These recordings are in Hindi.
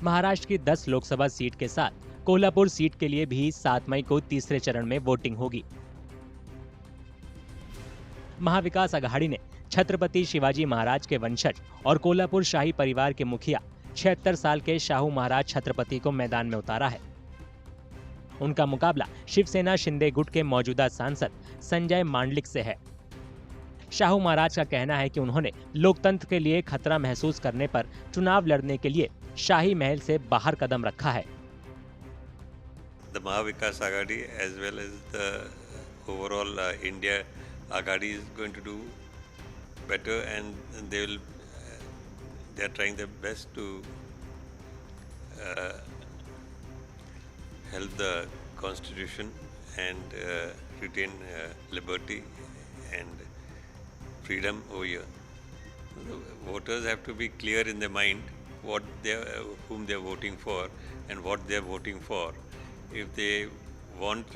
महाराष्ट्र की 10 लोकसभा सीट के साथ कोल्हापुर सीट के लिए भी 7 मई को तीसरे चरण में वोटिंग होगी। महाविकास अघाड़ी ने छत्रपति शिवाजी महाराज के वंशज और कोल्हापुर शाही परिवार के मुखिया 76 साल के शाहू महाराज छत्रपति को मैदान में उतारा है। उनका मुकाबला शिवसेना शिंदे गुट के मौजूदा सांसद संजय मांडलिक से है। शाहू महाराज का कहना है कि उन्होंने लोकतंत्र के लिए खतरा महसूस करने पर चुनाव लड़ने के लिए शाही महल से बाहर कदम रखा है। The Mahavikas Aghadi as well as the overall India Aghadi is going to do better, and they are trying their best to help the constitution and retain liberty and freedom over here. The voters have to be clear in their mind whom they are voting for and what they are voting for. If they want,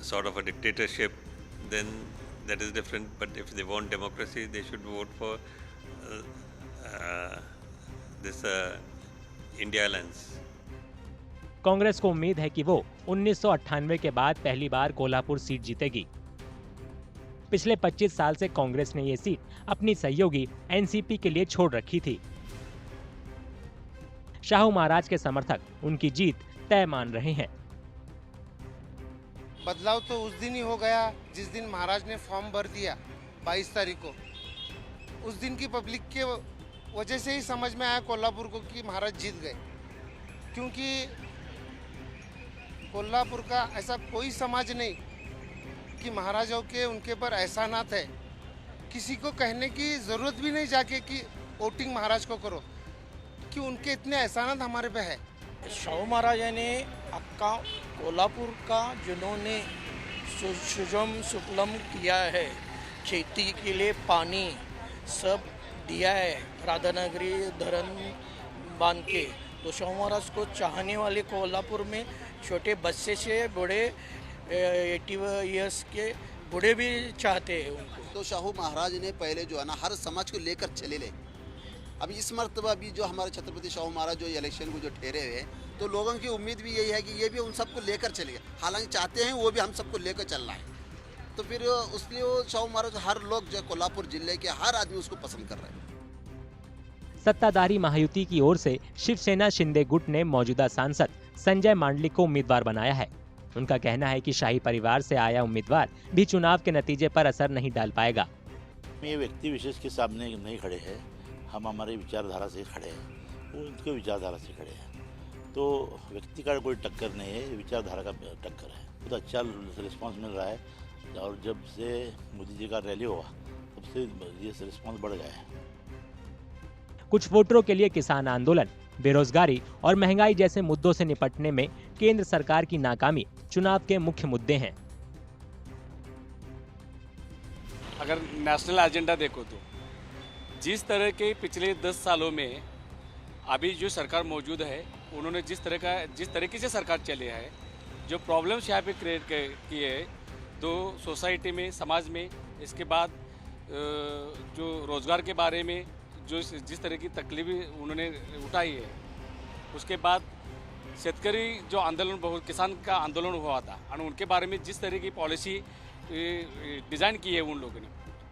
sort of a dictatorship, then that is different. But if they want democracy, they should vote for this India Alliance. Congress को उम्मीद है कि वो 1998 के बाद पहली बार कोल्हापुर सीट जीतेगी। पिछले 25 साल से कांग्रेस ने ये सीट अपनी सहयोगी एनसीपी के लिए छोड़ रखी थी। शाहू महाराज के समर्थक उनकी जीत तय मान रहे हैं। बदलाव तो उस दिन ही हो गया जिस दिन महाराज ने फॉर्म भर दिया 22 तारीख को। उस दिन की पब्लिक के वजह से ही समझ में आया कोल्हापुर को कि महाराज जीत गए, क्योंकि कोल्हापुर का ऐसा कोई समाज नहीं कि महाराजाओं के उनके पर एहसानात है। किसी को कहने की ज़रूरत भी नहीं जाके कि वोटिंग महाराज को करो, कि उनके इतने एहसानात हमारे पे है। शाहू महाराज ने अक्का कोल्हापुर का जिन्होंने सुजम सुफलम किया है, खेती के लिए पानी सब दिया है, राधानगरी धरण बांध के, तो शाहू महाराज को चाहने वाले कोल्हापुर में छोटे बच्चे से बड़े 80 इयर्स के बूढ़े भी चाहते हैं उनको। तो शाहू महाराज ने पहले जो है ना हर समाज को लेकर चले ले। अभी इस मर्तबा अभी जो हमारे छत्रपति शाहू महाराज जो इलेक्शन को जो ठहरे हुए हैं, तो लोगों की उम्मीद भी यही है कि ये भी उन सबको लेकर चलेगा। हालांकि चाहते हैं वो भी हम सबको लेकर चलना है, तो फिर उसलिए वो शाहू महाराज हर लोग जो कोल्हापुर जिले के हर आदमी उसको पसंद कर रहे हैं। सत्ताधारी महायुति की ओर से शिवसेना शिंदे गुट ने मौजूदा सांसद संजय मांडलिक को उम्मीदवार बनाया है। उनका कहना है कि शाही परिवार से आया उम्मीदवार भी चुनाव के नतीजे पर असर नहीं डाल पाएगा। ये व्यक्ति विशेष के सामने नहीं खड़े हैं, हम हमारी विचारधारा से खड़े हैं, वो उनके विचारधारा से खड़े हैं, तो व्यक्ति का कोई टक्कर नहीं है, विचारधारा का टक्कर है। बहुत अच्छा रिस्पांस मिल रहा है, और जब से मोदी जी का रैली हुआ तब से ये रिस्पांस बढ़ गया है। कुछ वोटरों के लिए किसान आंदोलन, बेरोजगारी और महंगाई जैसे मुद्दों से निपटने में केंद्र सरकार की नाकामी चुनाव के मुख्य मुद्दे हैं। अगर नेशनल एजेंडा देखो तो जिस तरह के पिछले 10 सालों में अभी जो सरकार मौजूद है, उन्होंने जिस तरीके से सरकार चली है, जो प्रॉब्लम्स यहाँ पे क्रिएट किए है, तो सोसाइटी में, समाज में, इसके बाद जो रोज़गार के बारे में जो जिस तरह की तकलीफें उन्होंने उठाई है, उसके बाद शेतकरी जो आंदोलन, बहुत किसान का आंदोलन हुआ था, और उनके बारे में जिस तरह की पॉलिसी डिज़ाइन की है उन लोगों ने,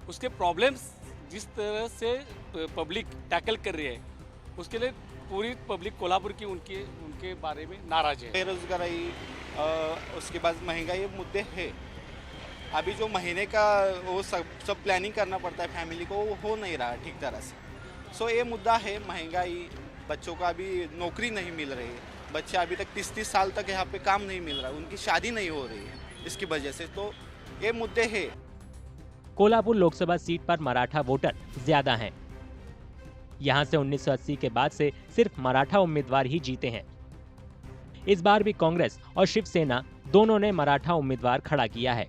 उसके प्रॉब्लम्स जिस तरह से पब्लिक टैकल कर रही है, उसके लिए पूरी पब्लिक कोल्हापुर की उनके बारे में नाराज है। बेरोजगारी, उसके बाद महंगाई, ये मुद्दे हैं। अभी जो महीने का वो सब प्लानिंग करना पड़ता है फैमिली को, वो हो नहीं रहा ठीक तरह से। सो ये मुद्दा है, महंगाई, बच्चों का अभी नौकरी नहीं मिल रही है, बच्चे अभी तक 30-30 साल तक यहाँ पे काम नहीं मिल रहा, उनकी शादी नहीं हो रही है इसकी वजह से, तो ये मुद्दे हैं। कोल्हापुर लोकसभा सीट पर मराठा वोटर ज्यादा हैं। यहाँ से 1980 के बाद से सिर्फ मराठा उम्मीदवार ही जीते हैं। इस बार भी कांग्रेस और शिवसेना दोनों ने मराठा उम्मीदवार खड़ा किया है।